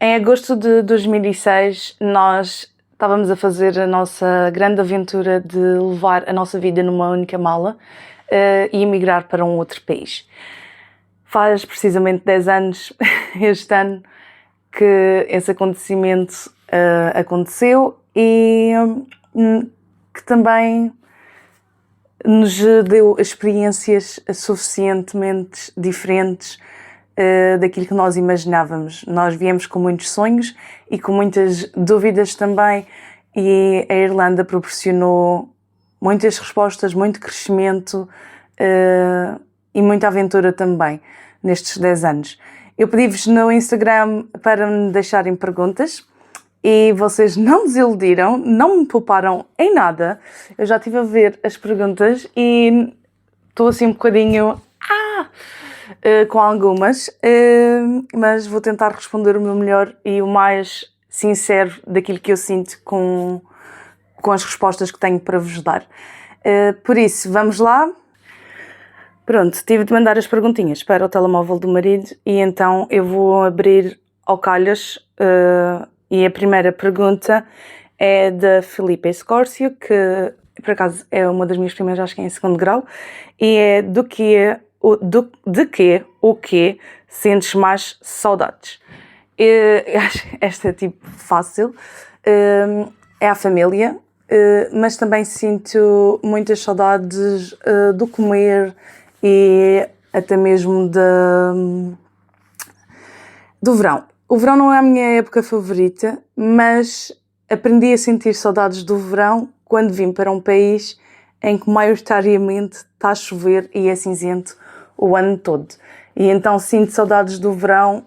Em agosto de 2006, nós estávamos a fazer a nossa grande aventura de levar a nossa vida numa única mala e emigrar para um outro país. Faz precisamente 10 anos, este ano, que esse acontecimento aconteceu e que também nos deu experiências suficientemente diferentes daquilo que nós imaginávamos. Nós viemos com muitos sonhos e com muitas dúvidas também, e a Irlanda proporcionou muitas respostas, muito crescimento e muita aventura também nestes 10 anos. Eu pedi-vos no Instagram para me deixarem perguntas e vocês não desiludiram, não me pouparam em nada. Eu já estive a ver as perguntas e estou assim um bocadinho com algumas, mas vou tentar responder o meu melhor e o mais sincero daquilo que eu sinto com as respostas que tenho para vos dar. Por isso, vamos lá. Pronto, tive de mandar as perguntinhas para o telemóvel do marido e então eu vou abrir ao calhas e a primeira pergunta é da Filipe Escórcio, que por acaso é uma das minhas primas, acho que é em segundo grau, e é o que sentes mais saudades? Acho que esta é tipo fácil, é a família, mas também sinto muitas saudades do comer e até mesmo do verão. O verão não é a minha época favorita, mas aprendi a sentir saudades do verão quando vim para um país em que maioritariamente está a chover e é cinzento o ano todo. E então sinto saudades do verão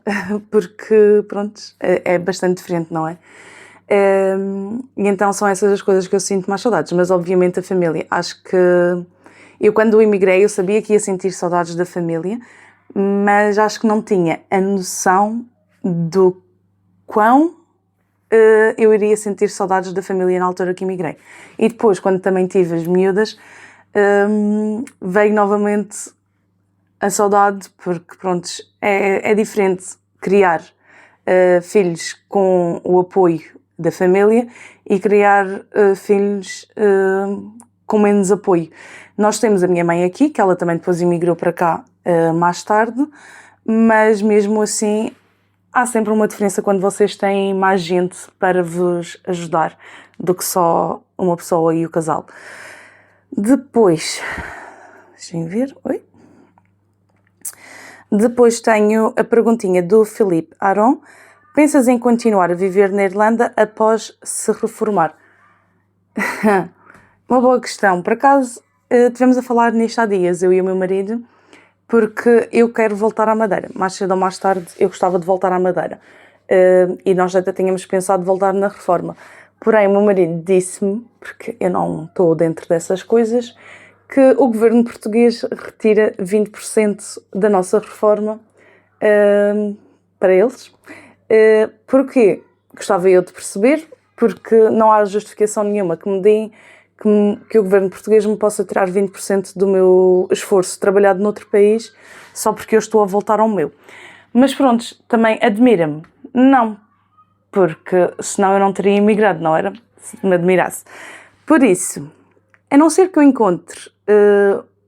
porque, pronto, é bastante diferente, não é? E então são essas as coisas que eu sinto mais saudades, mas obviamente a família. Acho que eu quando emigrei eu sabia que ia sentir saudades da família, mas acho que não tinha a noção do quão eu iria sentir saudades da família na altura que emigrei. E depois, quando também tive as miúdas, veio novamente a saudade, porque pronto, é diferente criar filhos com o apoio da família e criar filhos com menos apoio. Nós temos a minha mãe aqui, que ela também depois emigrou para cá mais tarde, mas mesmo assim há sempre uma diferença quando vocês têm mais gente para vos ajudar do que só uma pessoa e o casal. Depois, deixem ver, Depois tenho a perguntinha do Filipe Aron. Pensas em continuar a viver na Irlanda após se reformar? Uma boa questão. Por acaso, estivemos a falar nisto há dias, eu e o meu marido, porque eu quero voltar à Madeira. Mais cedo ou mais tarde eu gostava de voltar à Madeira. E nós até tínhamos pensado voltar na reforma. Porém, o meu marido disse-me, porque eu não estou dentro dessas coisas, que o governo português retira 20% da nossa reforma para eles. Porquê? Gostava eu de perceber, porque não há justificação nenhuma que me deem que o governo português me possa tirar 20% do meu esforço trabalhado noutro país só porque eu estou a voltar ao meu. Mas pronto, também admira-me. Não, porque senão eu não teria emigrado, não era? Se me admirasse. Por isso, a não ser que eu encontre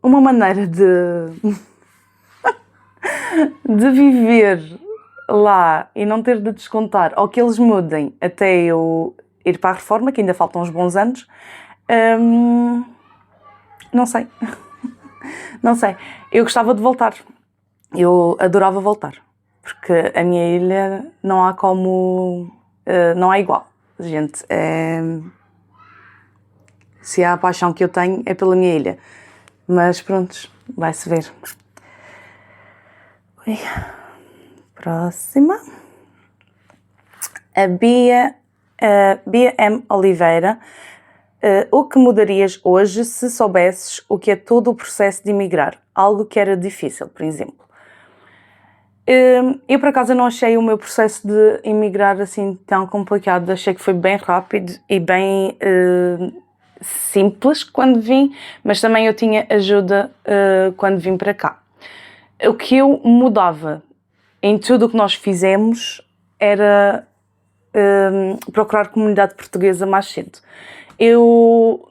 uma maneira de viver lá e não ter de descontar, ou que eles mudem até eu ir para a reforma, que ainda faltam uns bons anos, não sei. Não sei. Eu gostava de voltar. Eu adorava voltar. Porque a minha ilha não há como... não há igual. Gente, se há a paixão que eu tenho é pela minha ilha. Mas pronto, vai-se ver. Próxima. A Bia M. Oliveira. O que mudarias hoje se soubesses o que é todo o processo de emigrar? Algo que era difícil, por exemplo. Eu, por acaso, não achei o meu processo de emigrar assim tão complicado. Achei que foi bem rápido e bem simples quando vim, mas também eu tinha ajuda quando vim para cá. O que eu mudava em tudo o que nós fizemos era procurar comunidade portuguesa mais cedo. Eu,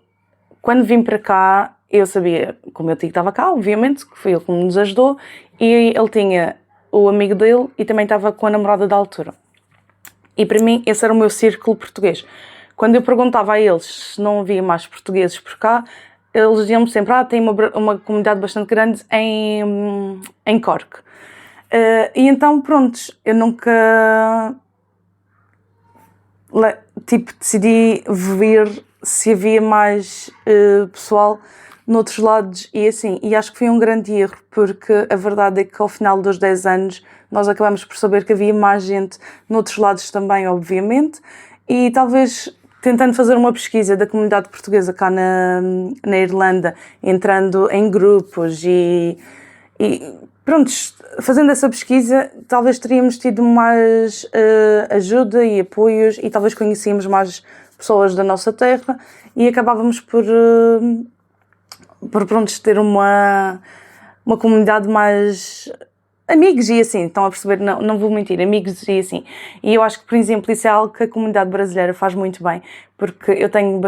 quando vim para cá, eu sabia que o meu tio estava cá, obviamente, que foi ele que nos ajudou, e ele tinha o amigo dele e também estava com a namorada da altura. E para mim esse era o meu círculo português. Quando eu perguntava a eles se não havia mais portugueses por cá, eles diziam-me sempre, tem uma comunidade bastante grande em Cork. E então, pronto, eu nunca decidi ver se havia mais pessoal noutros lados e assim. E acho que foi um grande erro, porque a verdade é que ao final dos 10 anos nós acabamos por saber que havia mais gente noutros lados também, obviamente, e talvez tentando fazer uma pesquisa da comunidade portuguesa cá na Irlanda, entrando em grupos e pronto, fazendo essa pesquisa, talvez teríamos tido mais ajuda e apoios e talvez conhecíamos mais pessoas da nossa terra e acabávamos por pronto, ter uma comunidade mais amigos e assim, estão a perceber? Não vou mentir, amigos e assim. E eu acho que, por exemplo, isso é algo que a comunidade brasileira faz muito bem, porque eu tenho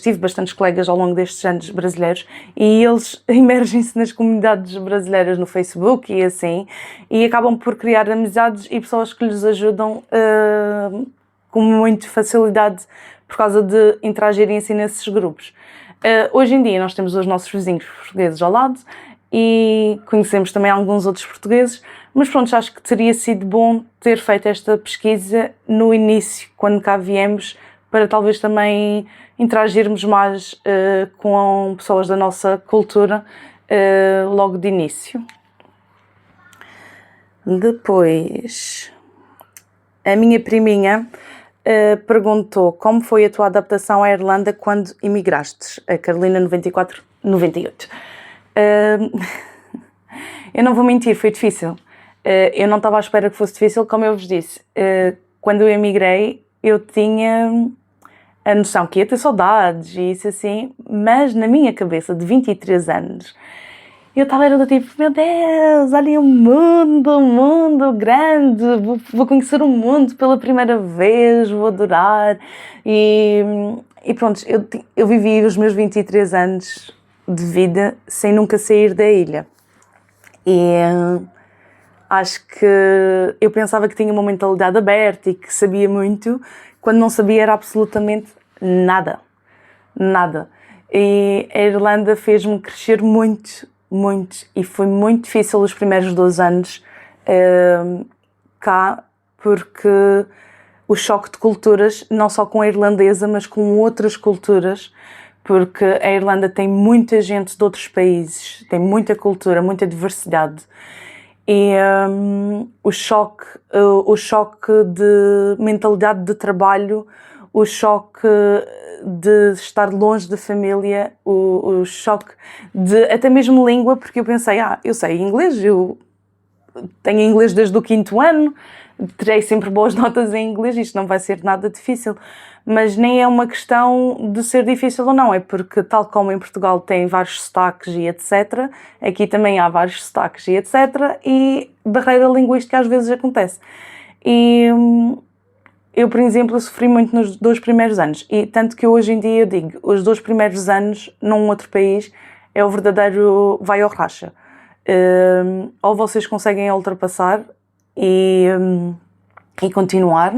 tive bastantes colegas ao longo destes anos brasileiros e eles emergem-se nas comunidades brasileiras no Facebook e assim, e acabam por criar amizades e pessoas que lhes ajudam com muita facilidade por causa de interagirem assim nesses grupos. Hoje em dia nós temos os nossos vizinhos portugueses ao lado e conhecemos também alguns outros portugueses, mas pronto, acho que teria sido bom ter feito esta pesquisa no início, quando cá viemos, para talvez também interagirmos mais com pessoas da nossa cultura logo de início. Depois, a minha priminha perguntou como foi a tua adaptação à Irlanda quando emigraste, a Carolina 94-98. Eu não vou mentir, foi difícil. Eu não estava à espera que fosse difícil, como eu vos disse. Quando eu emigrei, eu tinha a noção que ia ter saudades e isso assim, mas na minha cabeça de 23 anos, eu estava do tipo, meu Deus, olha o mundo grande, vou conhecer o mundo pela primeira vez, vou adorar. E pronto, eu vivi os meus 23 anos de vida sem nunca sair da ilha. E acho que eu pensava que tinha uma mentalidade aberta e que sabia muito, quando não sabia era absolutamente nada. Nada. E a Irlanda fez-me crescer muito, e foi muito difícil os primeiros 2 anos cá, porque o choque de culturas, não só com a irlandesa, mas com outras culturas, porque a Irlanda tem muita gente de outros países, tem muita cultura, muita diversidade. E o choque de mentalidade de trabalho, o choque de estar longe da família, o choque de até mesmo língua, porque eu pensei, eu sei inglês, eu tenho inglês desde o 5º ano, terei sempre boas notas em inglês, isto não vai ser nada difícil. Mas nem é uma questão de ser difícil ou não, é porque tal como em Portugal tem vários sotaques e etc, aqui também há vários sotaques e etc, e barreira linguística às vezes acontece. E eu, por exemplo, sofri muito nos 2 primeiros anos, e tanto que hoje em dia eu digo, os 2 primeiros anos num outro país é o verdadeiro vai ao racha. Ou vocês conseguem ultrapassar e continuar,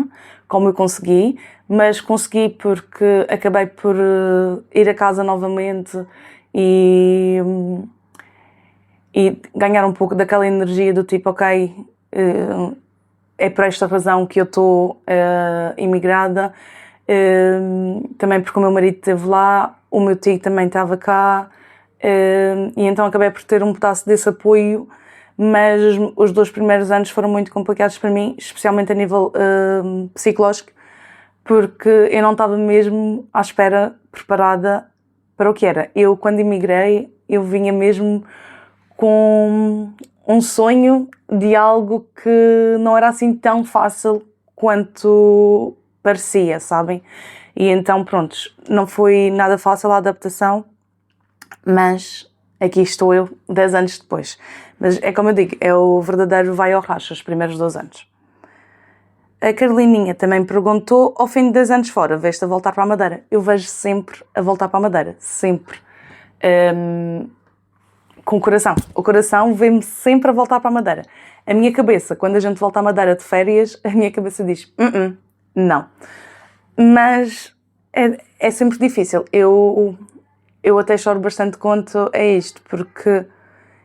como eu consegui, mas consegui porque acabei por ir a casa novamente e ganhar um pouco daquela energia do tipo, ok, é por esta razão que eu estou imigrada, também porque o meu marido esteve lá, o meu tio também estava cá, e então acabei por ter um pedaço desse apoio, mas os 2 primeiros anos foram muito complicados para mim, especialmente a nível psicológico, porque eu não estava mesmo à espera, preparada para o que era. Eu, quando emigrei, eu vinha mesmo com um sonho de algo que não era assim tão fácil quanto parecia, sabem? E então, pronto, não foi nada fácil a adaptação, mas aqui estou eu, 10 anos depois. Mas é como eu digo, é o verdadeiro vai ao racha, os primeiros 2 anos. A Carolininha também perguntou, ao fim de 10 anos fora, vês-te a voltar para a Madeira? Eu vejo sempre a voltar para a Madeira, sempre. Com o coração. O coração vê-me sempre a voltar para a Madeira. A minha cabeça, quando a gente volta à Madeira de férias, a minha cabeça diz, não. Mas é sempre difícil. Eu até choro bastante quanto a isto, porque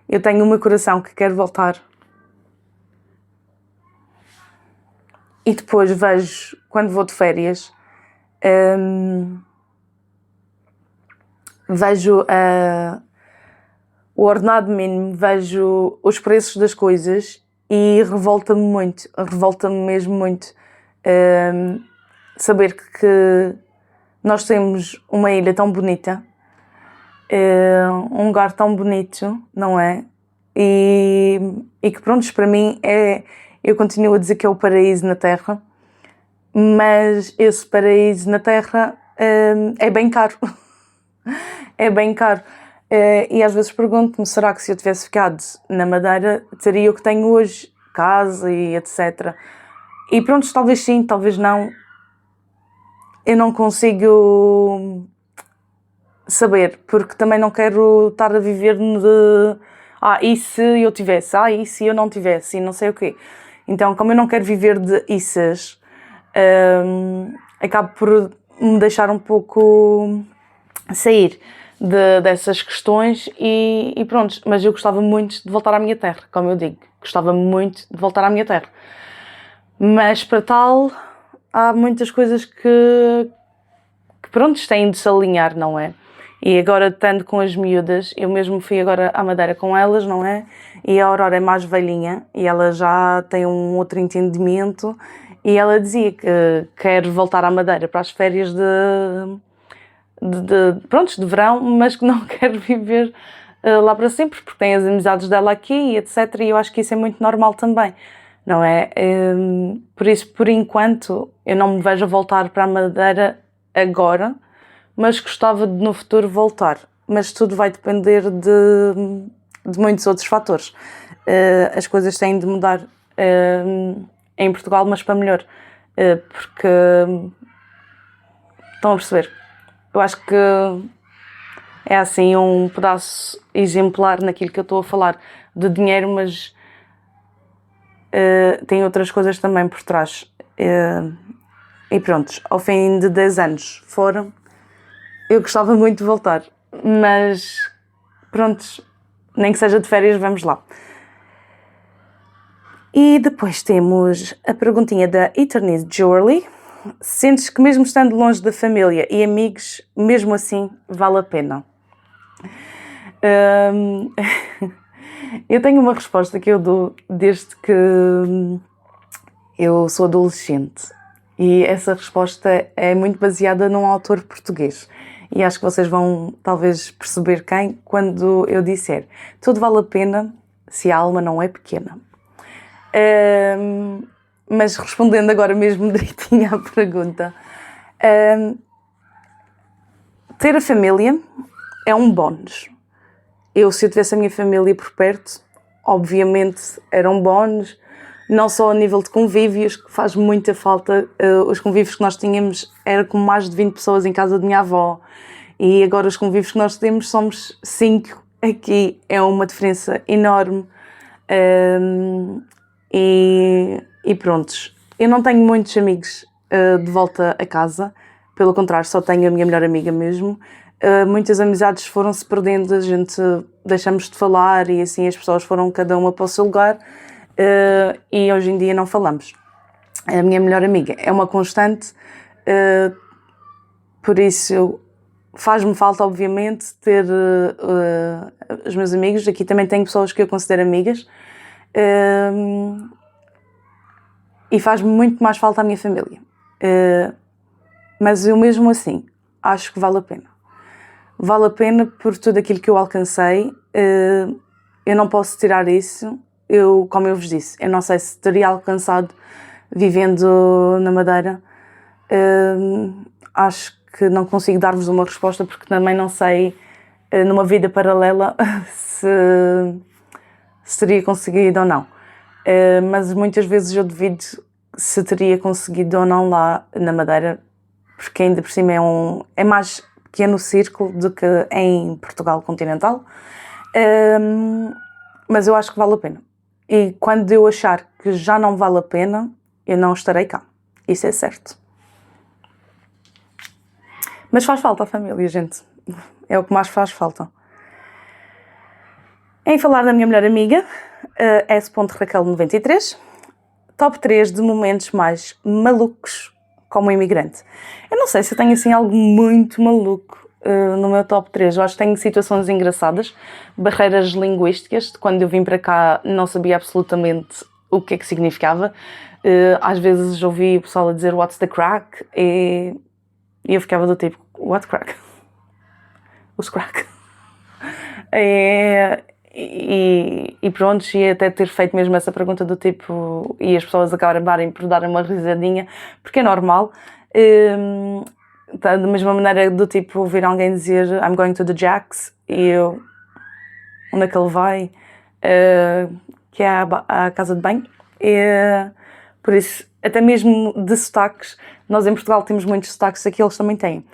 eu tenho o meu coração que quer voltar. E depois vejo, quando vou de férias, vejo o ordenado mínimo, vejo os preços das coisas e revolta-me mesmo muito saber que nós temos uma ilha tão bonita, um lugar tão bonito, não é? E que pronto, para mim eu continuo a dizer que é o paraíso na Terra, mas esse paraíso na Terra é bem caro. É bem caro. E às vezes pergunto-me, será que se eu tivesse ficado na Madeira, teria o que tenho hoje, casa e etc. E pronto, talvez sim, talvez não. Eu não consigo saber, porque também não quero estar a viver de e se eu tivesse, e se eu não tivesse, e não sei o quê. Então, como eu não quero viver de isses, acabo por me deixar um pouco sair dessas questões e pronto. Mas eu gostava muito de voltar à minha terra, como eu digo. Gostava muito de voltar à minha terra. Mas para tal, há muitas coisas que pronto, têm de se alinhar, não é? E agora, estando com as miúdas, eu mesmo fui agora à Madeira com elas, não é? E a Aurora é mais velhinha e ela já tem um outro entendimento e ela dizia que quer voltar à Madeira para as férias de verão, mas que não quer viver lá para sempre, porque tem as amizades dela aqui e etc. E eu acho que isso é muito normal também, não é? Por isso, por enquanto, eu não me vejo a voltar para a Madeira agora, mas gostava de no futuro voltar. Mas tudo vai depender de muitos outros fatores. As coisas têm de mudar em Portugal, mas para melhor. Porque estão a perceber? Eu acho que é assim um pedaço exemplar naquilo que eu estou a falar de dinheiro, mas tem outras coisas também por trás. E pronto, ao fim de 10 anos fora, eu gostava muito de voltar, mas pronto, nem que seja de férias, vamos lá. E depois temos a perguntinha da Eternity Jewelry. Sentes que mesmo estando longe da família e amigos, mesmo assim vale a pena? Eu tenho uma resposta que eu dou desde que eu sou adolescente. E essa resposta é muito baseada num autor português. E acho que vocês vão talvez perceber quem quando eu disser: tudo vale a pena se a alma não é pequena. Mas respondendo agora mesmo direitinho à pergunta, ter a família é um bónus. Se eu tivesse a minha família por perto, obviamente era um bónus, não só a nível de convívios, que faz muita falta. Os convívios que nós tínhamos era com mais de 20 pessoas em casa de minha avó, e agora os convívios que nós temos somos 5 aqui, é uma diferença enorme. E prontos, eu não tenho muitos amigos de volta a casa, pelo contrário, só tenho a minha melhor amiga mesmo. Muitas amizades foram-se perdendo, a gente deixamos de falar e assim as pessoas foram cada uma para o seu lugar, e hoje em dia não falamos. A minha melhor amiga é uma constante, por isso faz-me falta obviamente ter os meus amigos. Aqui também tenho pessoas que eu considero amigas, e faz-me muito mais falta a minha família, mas eu mesmo assim acho que vale a pena. Vale a pena por tudo aquilo que eu alcancei. Eu não posso tirar isso. Como eu vos disse, eu não sei se teria alcançado vivendo na Madeira. Acho que não consigo dar-vos uma resposta, porque também não sei, numa vida paralela, se teria conseguido ou não. Mas muitas vezes eu duvido se teria conseguido ou não lá na Madeira, porque ainda por cima é mais pequeno círculo do que em Portugal continental, mas eu acho que vale a pena. E quando eu achar que já não vale a pena, eu não estarei cá. Isso é certo. Mas faz falta a família, gente. É o que mais faz falta. Em falar da minha melhor amiga, S.Raquel93, top 3 de momentos mais malucos como imigrante. Eu não sei se eu tenho assim algo muito maluco no meu top 3. Eu acho que tenho situações engraçadas, barreiras linguísticas. Quando eu vim para cá não sabia absolutamente o que é que significava. Às vezes ouvi o pessoal a dizer what's the crack e eu ficava do tipo, what crack? What's crack? E pronto, e até ter feito mesmo essa pergunta do tipo, e as pessoas acabarem por dar uma risadinha, porque é normal. Da mesma maneira do tipo ouvir alguém dizer I'm going to the Jacks e eu, onde é que ele vai? Que é a casa de banho. Por isso, até mesmo de sotaques, nós em Portugal temos muitos sotaques, aqui eles também têm.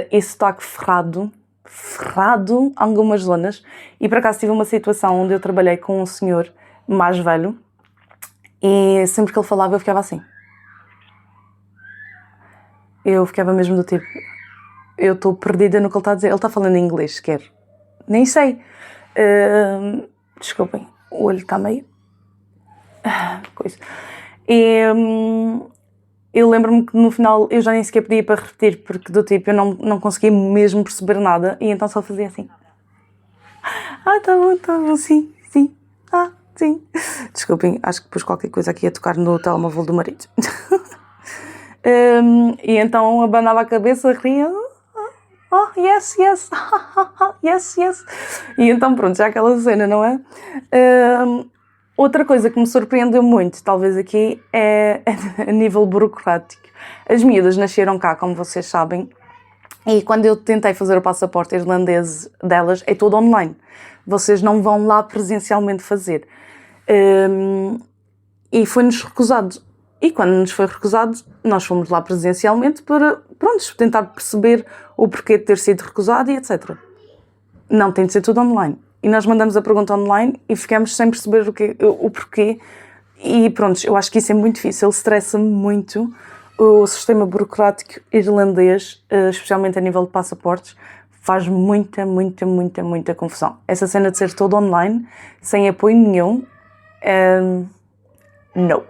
Esse sotaque ferrado algumas zonas, e por acaso tive uma situação onde eu trabalhei com um senhor mais velho e sempre que ele falava eu ficava assim. Eu ficava mesmo do tipo, eu estou perdida no que ele está a dizer. Ele está falando em inglês sequer. Nem sei. Desculpem, o olho está meio... coisa. E eu lembro-me que no final eu já nem sequer pedia para repetir, porque do tipo eu não conseguia mesmo perceber nada, e então só fazia assim. Tá bom, sim. Sim. Desculpem, acho que pus qualquer coisa aqui a tocar no telemóvel do marido. E então abanava a cabeça, ria. Yes. Yes. E então pronto, já aquela cena, não é? Outra coisa que me surpreendeu muito, talvez aqui, é a nível burocrático. As miúdas nasceram cá, como vocês sabem, e quando eu tentei fazer o passaporte irlandês delas, é todo online. Vocês não vão lá presencialmente fazer. E foi-nos recusado. E quando nos foi recusado, nós fomos lá presencialmente para, pronto, tentar perceber o porquê de ter sido recusado e etc. Não, tem de ser tudo online. E nós mandamos a pergunta online e ficamos sem perceber o porquê. E pronto, eu acho que isso é muito difícil. Estressa-me muito o sistema burocrático irlandês, especialmente a nível de passaportes. Faz muita confusão. Essa cena de ser todo online, sem apoio nenhum, não.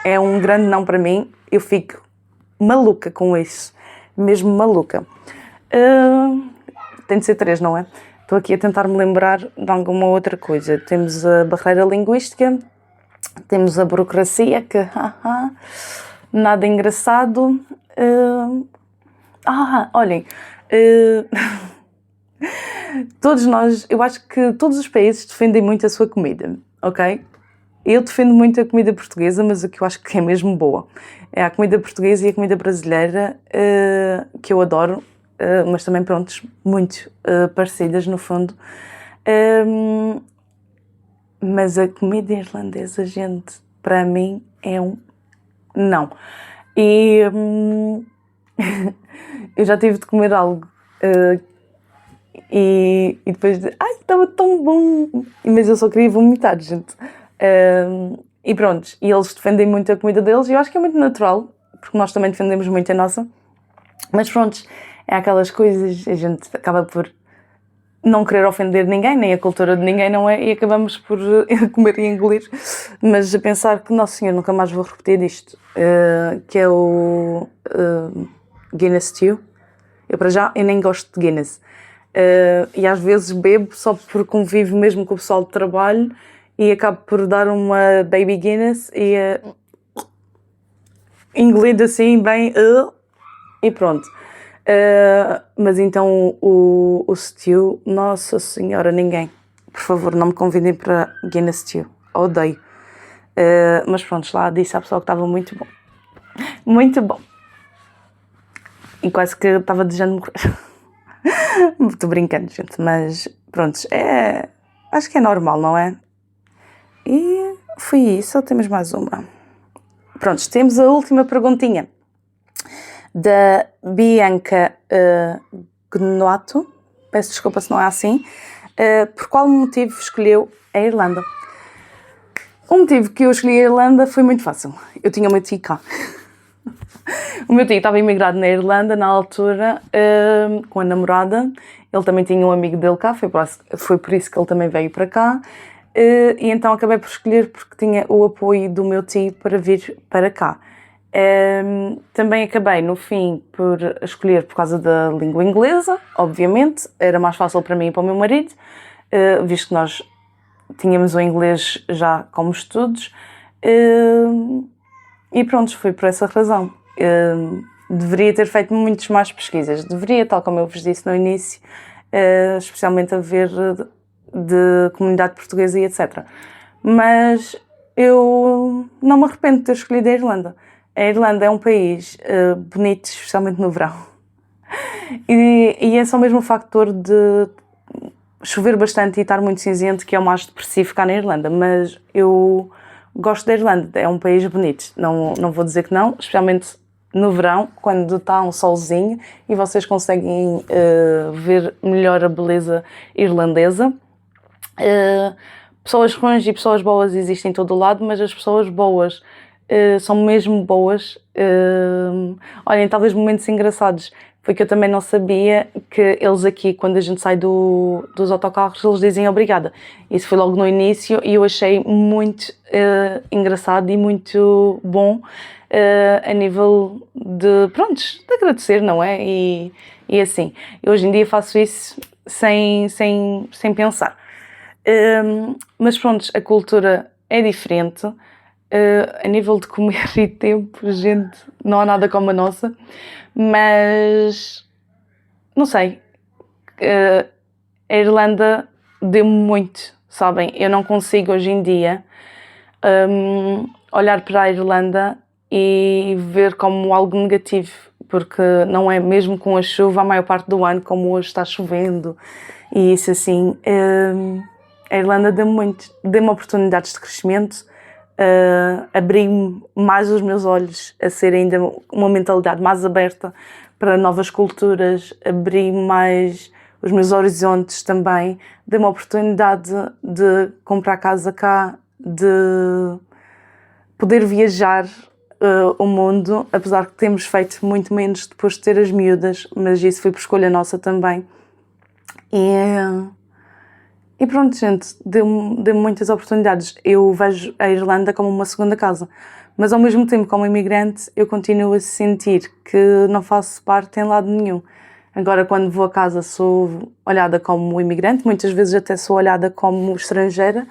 É um grande não para mim. Eu fico maluca com isso. Mesmo maluca. Tem de ser 3, não é? Estou aqui a tentar me lembrar de alguma outra coisa. Temos a barreira linguística, temos a burocracia, que nada engraçado. Olhem, todos nós, eu acho que todos os países defendem muito a sua comida, ok? Eu defendo muito a comida portuguesa, mas o que eu acho que é mesmo boa é a comida portuguesa e a comida brasileira, que eu adoro. Mas também, prontos, muito parecidas no fundo. Mas a comida irlandesa, gente, para mim é um não. E eu já tive de comer algo e depois de, estava tão bom, mas eu só queria vomitar, gente. E pronto, e eles defendem muito a comida deles e eu acho que é muito natural, porque nós também defendemos muito a nossa. Mas pronto, é aquelas coisas, a gente acaba por não querer ofender ninguém, nem a cultura de ninguém, não é? E acabamos por comer e engolir. Mas a pensar que, Nosso Senhor, nunca mais vou repetir isto, que é o Guinness Stew. Eu nem gosto de Guinness. E às vezes bebo só por convivo mesmo com o pessoal de trabalho e acabo por dar uma Baby Guinness e engolido assim, bem... E pronto. Mas então o stew, Nossa Senhora, ninguém. Por favor, não me convidem para Guinness Stew. Odeio. Mas pronto, lá disse à pessoa que estava muito bom. Muito bom. E quase que estava desejando morrer. Estou brincando, gente. Mas pronto, acho que é normal, não é? E foi isso. Ou temos mais uma? Pronto, temos a última perguntinha da Bianca Gnoato. Peço desculpa se não é assim. Por qual motivo escolheu a Irlanda? O motivo que eu escolhi a Irlanda foi muito fácil. Eu tinha o meu tio cá. O meu tio estava imigrado na Irlanda na altura, com a namorada. Ele também tinha um amigo dele cá, foi por isso que ele também veio para cá. E então acabei por escolher porque tinha o apoio do meu tio para vir para cá. Também acabei, no fim, por escolher por causa da língua inglesa, obviamente. Era mais fácil para mim e para o meu marido, visto que nós tínhamos o inglês já como estudos. E pronto, foi por essa razão. Deveria ter feito muitas mais pesquisas. Deveria, tal como eu vos disse no início, especialmente a ver de comunidade portuguesa e etc. Mas eu não me arrependo de ter escolhido a Irlanda. A Irlanda é um país bonito, especialmente no verão. E é só mesmo o factor de chover bastante e estar muito cinzento que é o mais depressivo cá na Irlanda. Mas eu gosto da Irlanda, é um país bonito. Não vou dizer que não, especialmente no verão, quando está um solzinho e vocês conseguem ver melhor a beleza irlandesa. Pessoas ruins e pessoas boas existem em todo o lado, mas as pessoas boas são mesmo boas. Olhem, talvez momentos engraçados, porque eu também não sabia que eles aqui, quando a gente sai dos autocarros, eles dizem obrigada. Isso foi logo no início e eu achei muito engraçado e muito bom a nível de, prontos, de agradecer, não é? E assim, eu hoje em dia faço isso sem pensar. Mas pronto, a cultura é diferente. A nível de comer e tempo, gente, não há nada como a nossa, mas não sei, a Irlanda deu-me muito, sabem? Eu não consigo hoje em dia olhar para a Irlanda e ver como algo negativo, porque não é mesmo com a chuva a maior parte do ano, como hoje está chovendo e isso assim. A Irlanda deu-me muito, deu-me oportunidades de crescimento. Abri-me mais os meus olhos a ser ainda uma mentalidade mais aberta para novas culturas, abri mais os meus horizontes também, dei-me a oportunidade de comprar casa cá, de poder viajar o mundo, apesar que temos feito muito menos depois de ter as miúdas, mas isso foi por escolha nossa também. E pronto, gente, deu-me muitas oportunidades. Eu vejo a Irlanda como uma segunda casa, mas ao mesmo tempo, como imigrante, eu continuo a sentir que não faço parte em lado nenhum. Agora, quando vou a casa, sou olhada como imigrante, muitas vezes até sou olhada como estrangeira,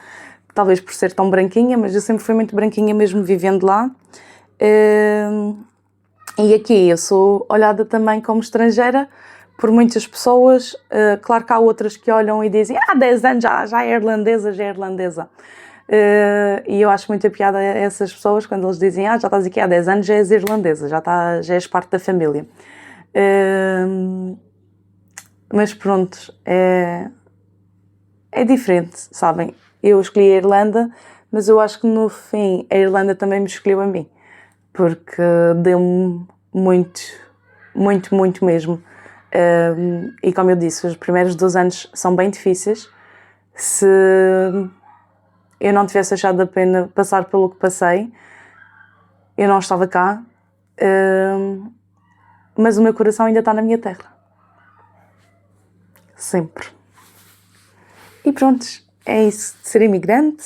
talvez por ser tão branquinha, mas eu sempre fui muito branquinha mesmo vivendo lá. E aqui eu sou olhada também como estrangeira por muitas pessoas. Claro que há outras que olham e dizem 10 anos já é irlandesa, já é irlandesa. E eu acho muita piada a essas pessoas quando eles dizem já estás aqui há 10 anos, já és irlandesa, já és parte da família. Mas pronto, é diferente, sabem? Eu escolhi a Irlanda, mas eu acho que no fim a Irlanda também me escolheu a mim, porque deu-me muito, muito, muito mesmo. E como eu disse, os primeiros 2 anos são bem difíceis. Se eu não tivesse achado a pena passar pelo que passei, eu não estava cá, mas o meu coração ainda está na minha terra, sempre. E pronto, é isso de ser imigrante.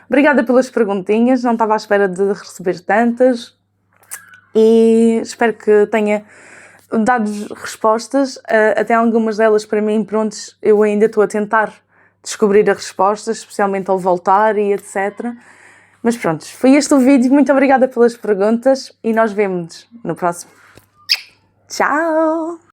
Obrigada pelas perguntinhas, não estava à espera de receber tantas e espero que tenha dado respostas. Até algumas delas para mim, prontos, eu ainda estou a tentar descobrir as respostas, especialmente ao voltar e etc. Mas pronto, foi este o vídeo. Muito obrigada pelas perguntas e nós vemo-nos no próximo. Tchau!